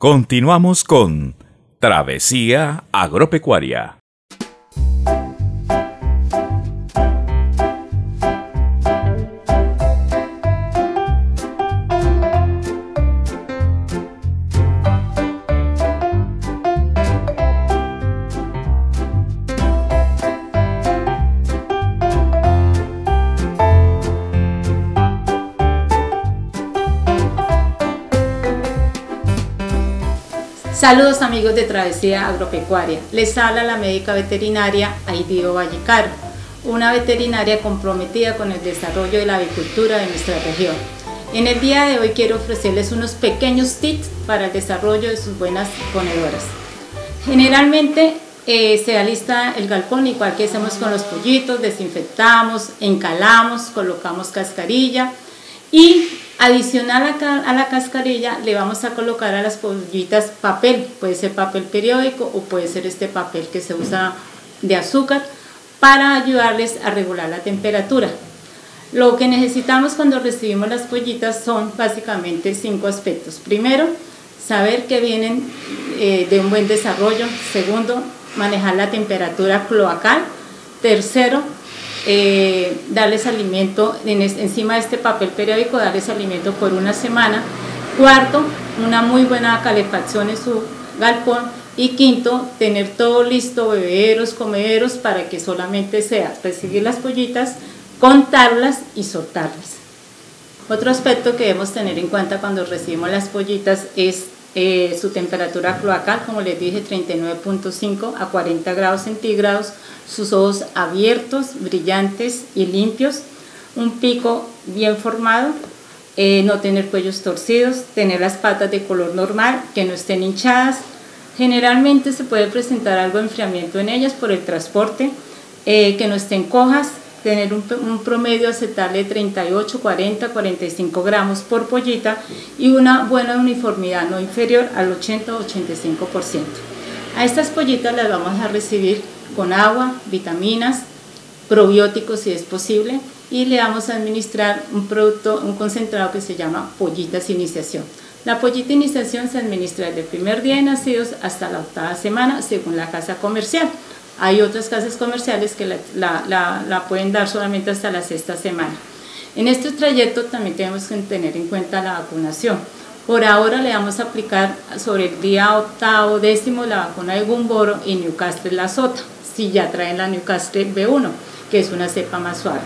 Continuamos con Travesía Agropecuaria. Saludos amigos de Travesía Agropecuaria, les habla la médica veterinaria Aidío Vallecaro, una veterinaria comprometida con el desarrollo de la avicultura de nuestra región. En el día de hoy quiero ofrecerles unos pequeños tips para el desarrollo de sus buenas ponedoras. Generalmente se alista el galpón igual que hacemos con los pollitos, desinfectamos, encalamos, colocamos cascarilla y adicional a la cascarilla le vamos a colocar a las pollitas papel, puede ser papel periódico o puede ser este papel que se usa de azúcar para ayudarles a regular la temperatura. Lo que necesitamos cuando recibimos las pollitas son básicamente 5 aspectos. Primero, saber que vienen de un buen desarrollo. Segundo, manejar la temperatura cloacal. Tercero, darles alimento encima de este papel periódico, darles alimento por una semana. Cuarto, una muy buena calefacción en su galpón. Y quinto, tener todo listo, bebederos, comederos, para que solamente sea recibir las pollitas, contarlas y soltarlas. Otro aspecto que debemos tener en cuenta cuando recibimos las pollitas es su temperatura cloacal, como les dije, 39.5 a 40 grados centígrados, sus ojos abiertos, brillantes y limpios, un pico bien formado, no tener cuellos torcidos, tener las patas de color normal, que no estén hinchadas. Generalmente se puede presentar algo de enfriamiento en ellas por el transporte, que no estén cojas, tener un promedio aceptable de 38, 40, 45 gramos por pollita y una buena uniformidad no inferior al 80 o 85%. A estas pollitas las vamos a recibir con agua, vitaminas, probióticos si es posible, y le vamos a administrar un concentrado que se llama Pollitas Iniciación. La pollita iniciación se administra desde el primer día de nacidos hasta la 8ª semana según la casa comercial. Hay otras casas comerciales que la pueden dar solamente hasta la 6ª semana. En este trayecto también tenemos que tener en cuenta la vacunación. Por ahora le vamos a aplicar sobre el día 8º, 10º la vacuna de Gumboro y Newcastle la Sota, si ya traen la Newcastle B1, que es una cepa más suave.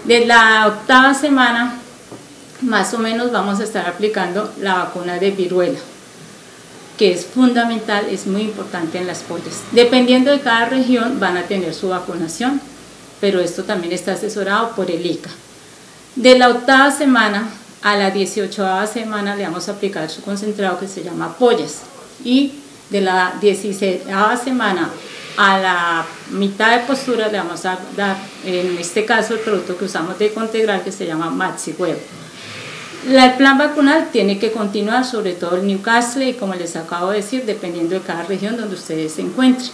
De la 8ª semana, más o menos, vamos a estar aplicando la vacuna de viruela, que es fundamental, es muy importante en las pollas. Dependiendo de cada región van a tener su vacunación, pero esto también está asesorado por el ICA. De la 8ª semana a la 18ª semana le vamos a aplicar su concentrado que se llama Pollas, y de la 16ª semana a la mitad de postura le vamos a dar, en este caso, el producto que usamos de Contegral que se llama Maxi Huevo. El plan vacunal tiene que continuar, sobre todo el Newcastle, y como les acabo de decir, dependiendo de cada región donde ustedes se encuentren.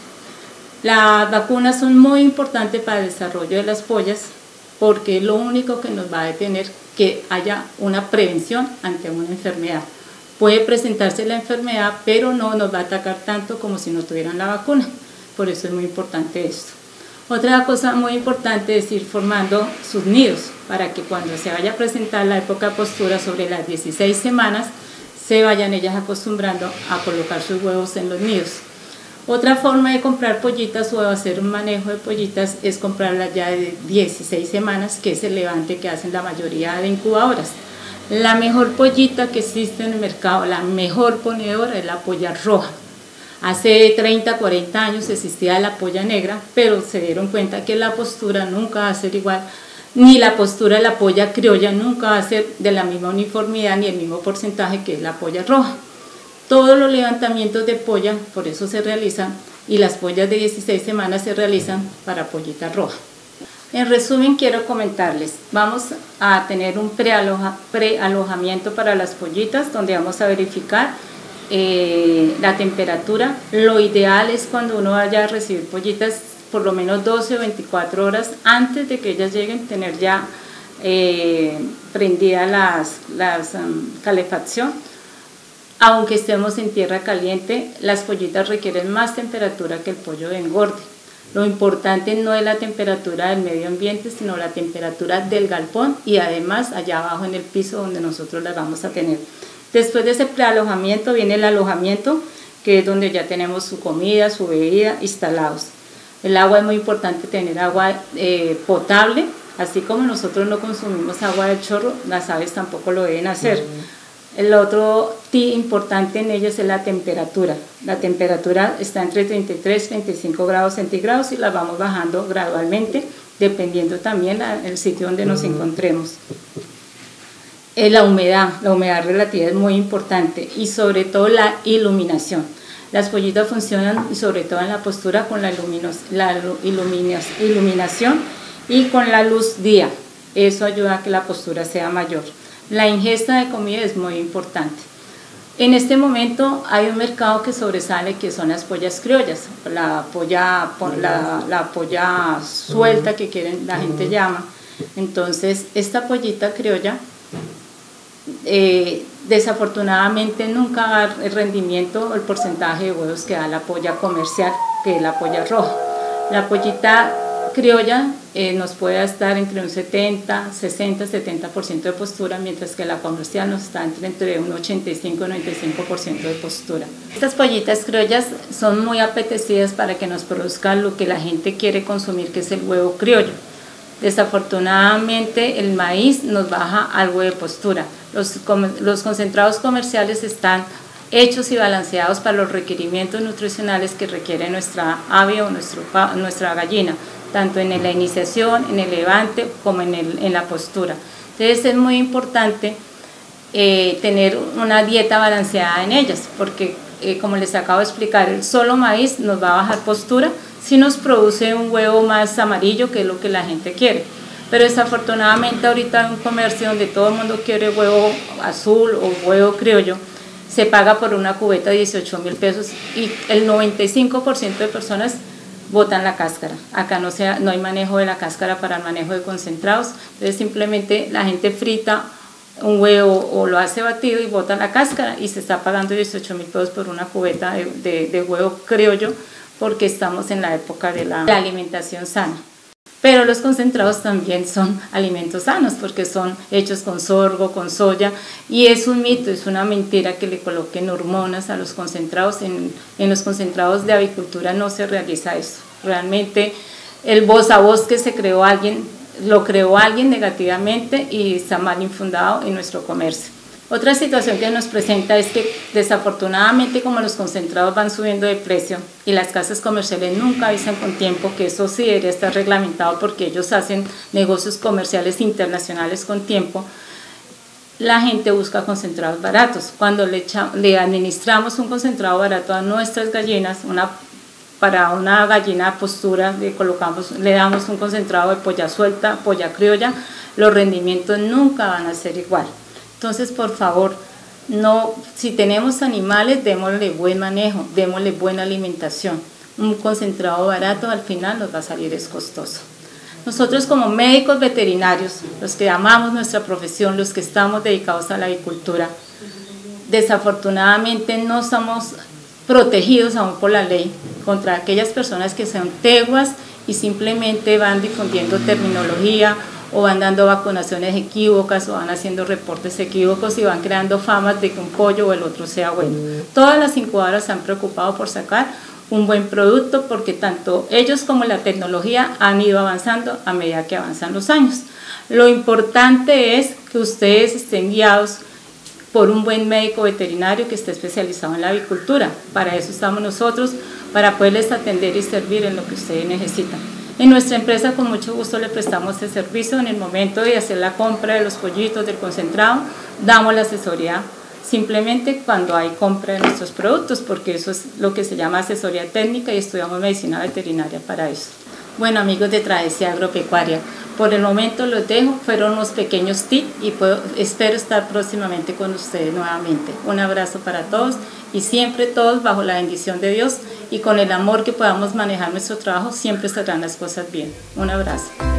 Las vacunas son muy importantes para el desarrollo de las pollas, porque es lo único que nos va a detener que haya una prevención ante una enfermedad. Puede presentarse la enfermedad, pero no nos va a atacar tanto como si no tuvieran la vacuna. Por eso es muy importante esto. Otra cosa muy importante es ir formando sus nidos para que cuando se vaya a presentar la época de postura sobre las 16 semanas se vayan ellas acostumbrando a colocar sus huevos en los nidos. Otra forma de comprar pollitas o hacer un manejo de pollitas es comprarlas ya de 16 semanas, que es el levante que hacen la mayoría de incubadoras. La mejor pollita que existe en el mercado, la mejor ponedora, es la polla roja. Hace 30, 40 años existía la polla negra, pero se dieron cuenta que la postura nunca va a ser igual, ni la postura de la polla criolla nunca va a ser de la misma uniformidad ni el mismo porcentaje que es la polla roja. Todos los levantamientos de polla, por eso se realizan, y las pollas de 16 semanas se realizan para pollita roja. En resumen, quiero comentarles, vamos a tener un prealojamiento para las pollitas, donde vamos a verificar la temperatura. Lo ideal es cuando uno vaya a recibir pollitas por lo menos 12 o 24 horas antes de que ellas lleguen, tener ya prendida la calefacción. Aunque estemos en tierra caliente, las pollitas requieren más temperatura que el pollo de engorde. Lo importante no es la temperatura del medio ambiente, sino la temperatura del galpón y además allá abajo en el piso donde nosotros las vamos a tener. Después de ese prealojamiento viene el alojamiento, que es donde ya tenemos su comida, su bebida instalados. El agua es muy importante tener agua potable, así como nosotros no consumimos agua del chorro, las aves tampoco lo deben hacer. El otro tip importante en ellas es la temperatura. La temperatura está entre 33 y 35 grados centígrados y la vamos bajando gradualmente, dependiendo también del sitio donde nos encontremos. La humedad relativa es muy importante y sobre todo la iluminación. Las pollitas funcionan y sobre todo en la postura con la iluminación y con la luz día. Eso ayuda a que la postura sea mayor. La ingesta de comida es muy importante. En este momento hay un mercado que sobresale, que son las pollas criollas, la polla suelta que la gente llama. Entonces, esta pollita criolla desafortunadamente nunca da el rendimiento o el porcentaje de huevos que da la polla comercial, que es la polla roja. La pollita criolla nos puede estar entre un 70, 60, 70% de postura, mientras que la comercial nos está entre un 85 y 95% de postura. Estas pollitas criollas son muy apetecidas para que nos produzcan lo que la gente quiere consumir, que es el huevo criollo. Desafortunadamente el maíz nos baja algo de postura. Los concentrados comerciales están hechos y balanceados para los requerimientos nutricionales que requiere nuestra ave o nuestra gallina, tanto en la iniciación, en el levante, como en la postura. Entonces es muy importante tener una dieta balanceada en ellas, porque como les acabo de explicar, el solo maíz nos va a bajar postura si nos produce un huevo más amarillo, que es lo que la gente quiere. Pero desafortunadamente ahorita en un comercio donde todo el mundo quiere huevo azul o huevo criollo, se paga por una cubeta de 18.000 pesos y el 95% de personas botan la cáscara. Acá no hay manejo de la cáscara para el manejo de concentrados, entonces simplemente la gente frita un huevo o lo hace batido y bota la cáscara y se está pagando 18.000 pesos por una cubeta de huevo criollo, porque estamos en la época de la alimentación sana. Pero los concentrados también son alimentos sanos porque son hechos con sorgo, con soya, y es un mito, es una mentira que le coloquen hormonas a los concentrados. En los concentrados de avicultura no se realiza eso. Realmente el voz a voz que se creó lo creó alguien negativamente y está mal infundado en nuestro comercio. Otra situación que nos presenta es que desafortunadamente, como los concentrados van subiendo de precio y las casas comerciales nunca avisan con tiempo, que eso sí debería estar reglamentado porque ellos hacen negocios comerciales internacionales con tiempo, la gente busca concentrados baratos. Cuando le administramos un concentrado barato a nuestras gallinas, para una gallina postura le damos un concentrado de polla suelta, polla criolla, los rendimientos nunca van a ser igual. Entonces, por favor, si tenemos animales, démosle buen manejo, démosle buena alimentación. Un concentrado barato al final nos va a salir costoso. Nosotros como médicos veterinarios, los que amamos nuestra profesión, los que estamos dedicados a la avicultura, desafortunadamente no estamos protegidos aún por la ley contra aquellas personas que son teguas y simplemente van difundiendo terminología o van dando vacunaciones equívocas o van haciendo reportes equívocos y van creando famas de que un pollo o el otro sea bueno. Todas las incubadoras se han preocupado por sacar un buen producto porque tanto ellos como la tecnología han ido avanzando a medida que avanzan los años. Lo importante es que ustedes estén guiados por un buen médico veterinario que esté especializado en la avicultura. Para eso estamos nosotros, para poderles atender y servir en lo que ustedes necesitan. En nuestra empresa con mucho gusto le prestamos el servicio. En el momento de hacer la compra de los pollitos, del concentrado, damos la asesoría simplemente cuando hay compra de nuestros productos, porque eso es lo que se llama asesoría técnica y estudiamos medicina veterinaria para eso. Bueno, amigos de Travesía Agropecuaria, por el momento los dejo, fueron unos pequeños tips y espero estar próximamente con ustedes nuevamente. Un abrazo para todos y siempre todos bajo la bendición de Dios y con el amor que podamos manejar nuestro trabajo, siempre estarán las cosas bien. Un abrazo.